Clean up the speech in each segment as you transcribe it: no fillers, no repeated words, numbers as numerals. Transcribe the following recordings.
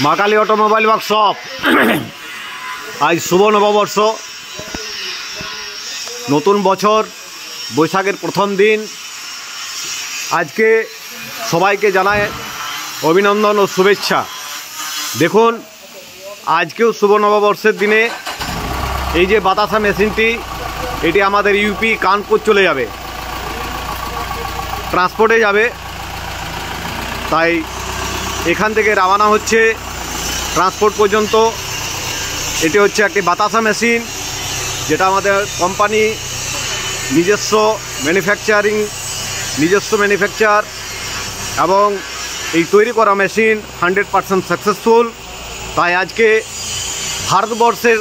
মা Kali automobile workshop. আজ শুভ নববর্ষ, নতুন বছর, বৈশাখের প্রথম দিন। আজকে সবাইকে জানায় অভিনন্দন ও শুভেচ্ছা। দেখুন, আজকেও শুভ নববর্ষের দিনে এই যে বাতাসা মেশিনটি, এটি আমাদের ইউপি কানপুর চলে যাবে, ট্রান্সপোর্টে যাবে। তাই এখান থেকে রওনা হচ্ছে ট্রান্সপোর্ট পর্যন্ত। এটি হচ্ছে একটি বাতাসা মেশিন, যেটা আমাদের কোম্পানি নিজস্ব ম্যানুফ্যাকচার, এবং এই তৈরি করা মেশিন 100% সাকসেসফুল। তাই আজকে ভারতবর্ষের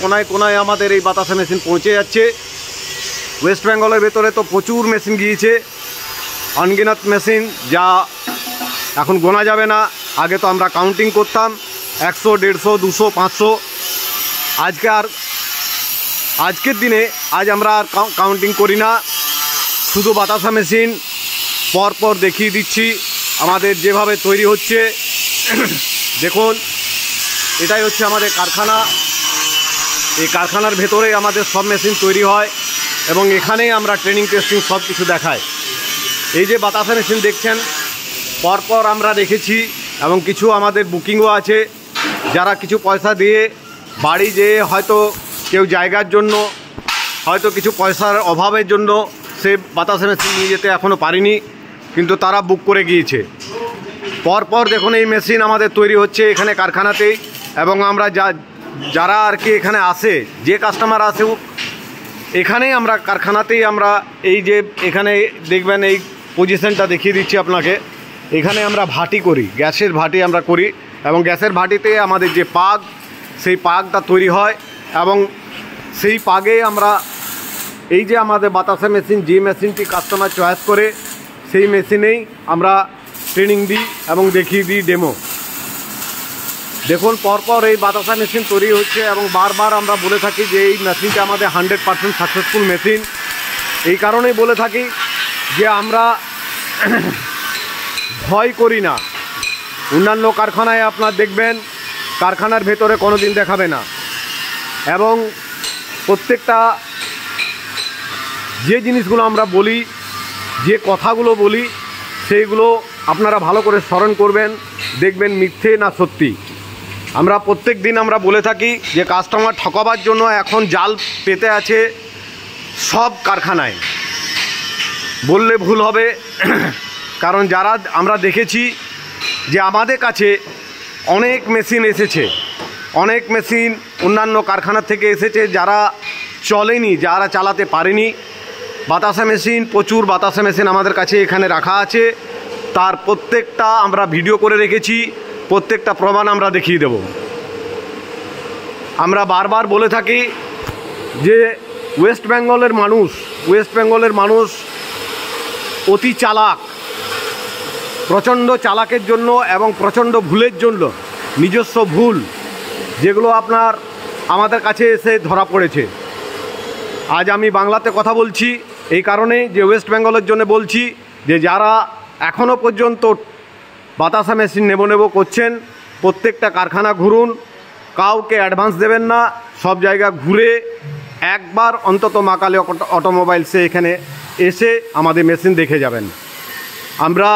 কোনায় কোনায় আমাদের এই বাতাসা মেশিন পৌঁছে যাচ্ছে। ওয়েস্ট বেঙ্গলের ভেতরে তো প্রচুর মেশিন গিয়েছে, অনগিনত মেশিন, যা এখন গোনা যাবে না। আগে তো আমরা কাউন্টিং করতাম 100, 150, 200, 500। আজকের দিনে আমরা আর কাউন্টিং করি না, শুধু বাতাসা মেশিন পরপর দেখিয়ে দিচ্ছি আমাদের যেভাবে তৈরি হচ্ছে। দেখুন, এটাই হচ্ছে আমাদের কারখানা। এই কারখানার ভেতরে আমাদের সব মেশিন তৈরি হয় এবং এখানেই আমরা ট্রেনিং টেস্টিং সব কিছু দেখাই। এই যে বাতাসা মেশিন দেখছেন, পরপর আমরা রেখেছি এবং কিছু আমাদের বুকিংও আছে। যারা কিছু পয়সা দিয়ে বাড়ি যেয়ে হয়তো কেউ জায়গার জন্য, হয়তো কিছু পয়সার অভাবের জন্য সে বাতাসা মেশিন নিয়ে যেতে এখনও পারিনি, কিন্তু তারা বুক করে গিয়েছে। পরপর দেখুন, এই মেশিন আমাদের তৈরি হচ্ছে এখানে কারখানাতেই। এবং আমরা যারা আর কি এখানে আসে, যে কাস্টমার আসে, এখানেই আমরা কারখানাতেই আমরা এই যে এখানে দেখবেন, এই পজিশনটা দেখিয়ে দিচ্ছি আপনাকে। এখানে আমরা ভাটি করি, গ্যাসের ভাটি আমরা করি, এবং গ্যাসের ভাটিতে আমাদের যে পাগ, সেই পাগটা তৈরি হয়। এবং সেই পাগে আমরা এই যে আমাদের বাতাসা মেশিন, যে মেশিনটি কাস্টমার চয়েস করে, সেই মেশিনেই আমরা ট্রেনিং দিই এবং দেখিয়ে দিই ডেমো। দেখুন, পরপর এই বাতাসা মেশিন তৈরি হচ্ছে এবং বারবার আমরা বলে থাকি যে এই মেশিনটা আমাদের 100% সাকসেসফুল মেশিন। এই কারণেই বলে থাকি যে আমরা ভয় করি না। অন্যান্য কারখানায় আপনার দেখবেন কারখানার ভেতরে কোনো দিন দেখাবে না, এবং প্রত্যেকটা যে জিনিসগুলো আমরা বলি, যে কথাগুলো বলি, সেইগুলো আপনারা ভালো করে স্মরণ করবেন, দেখবেন মিথ্যে না সত্যি। আমরা প্রত্যেক দিন আমরা বলে থাকি যে কাস্টমার ঠকাবার জন্য এখন জাল পেতে আছে সব কারখানায়। বললে ভুল হবে, কারণ যারা আমরা দেখেছি যে আমাদের কাছে অনেক মেশিন এসেছে, অনেক মেশিন অন্যান্য কারখানা থেকে এসেছে, যারা চলেনি, যারা চালাতে পারেনি। বাতাসা মেশিন, প্রচুর বাতাসা মেশিন আমাদের কাছে এখানে রাখা আছে। তার প্রত্যেকটা আমরা ভিডিও করে রেখেছি, প্রত্যেকটা প্রমাণ আমরা দেখিয়ে দেব। আমরা বারবার বলে থাকি যে ওয়েস্ট বেঙ্গলের মানুষ অতি চালাক। প্রচণ্ড চালাকের জন্য এবং প্রচণ্ড ভুলের জন্য, নিজস্ব ভুল যেগুলো আপনার আমাদের কাছে এসে ধরা পড়েছে। আজ আমি বাংলাতে কথা বলছি এই কারণে যে ওয়েস্ট বেঙ্গলের জন্য বলছি যে যারা এখনও পর্যন্ত বাতাসা মেশিন নেব করছেন, প্রত্যেকটা কারখানা ঘুরুন, কাউকে অ্যাডভান্স দেবেন না। সব জায়গা ঘুরে একবার অন্তত মা কালী অটোমোবাইলসে এখানে এসে আমাদের মেশিন দেখে যাবেন। আমরা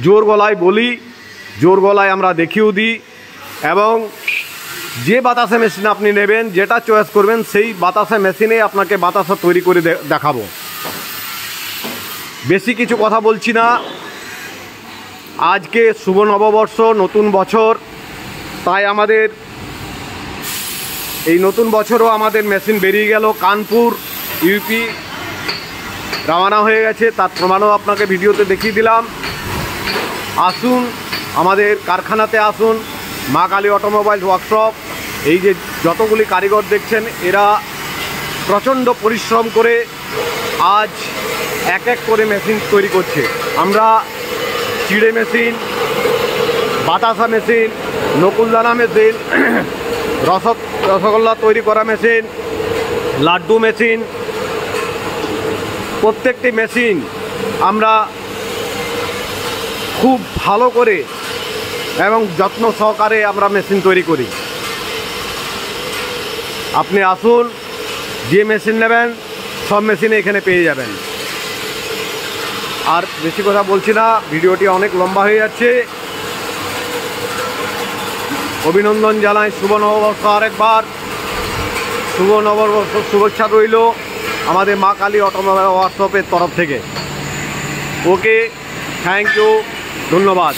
জোর গলায় বলি, জোর গলায় আমরা দেখিয়েও দিই, এবং যে বাতাসা মেশিন আপনি নেবেন, যেটা চয়েস করবেন, সেই বাতাসা মেশিনে আপনাকে বাতাসা তৈরি করে দেখাবো। বেশি কিছু কথা বলছি না। আজকে শুভ নববর্ষ, নতুন বছর। তাই আমাদের এই নতুন বছরও আমাদের মেশিন বেরিয়ে গেল। কানপুর ইউপি রওনা হয়ে গেছে, তার প্রমাণও আপনাকে ভিডিওতে দেখিয়ে দিলাম। আসুন, আমাদের কারখানাতে আসুন, মা কালী অটোমোবাইল ওয়ার্কশপ। এই যে যতগুলি কারিগর দেখছেন, এরা প্রচণ্ড পরিশ্রম করে আজ এক এক করে মেশিন তৈরি করছে। আমরা চিড়ে মেশিন, বাতাসা মেশিন, নকুলদানা মেশিন, রসগোল্লা তৈরি করা মেশিন, লাড্ডু মেশিন, প্রত্যেকটি মেশিন আমরা খুব ভালো করে এবং যত্ন সহকারে আমরা মেশিন তৈরি করি। আপনি আসুন, যে মেশিন নেবেন সব মেশিনে এখানে পেয়ে যাবেন। আর বেশি কথা বলছি না, ভিডিওটি অনেক লম্বা হয়ে যাচ্ছে। অভিনন্দন জানাই, শুভ নববর্ষ, আরেকবার শুভ নববর্ষ শুভেচ্ছা রইল আমাদের মা কালী অটোমোবাইল ওয়ার্কশপের তরফ থেকে। ওকে, থ্যাংক ইউ, ধন্যবাদ।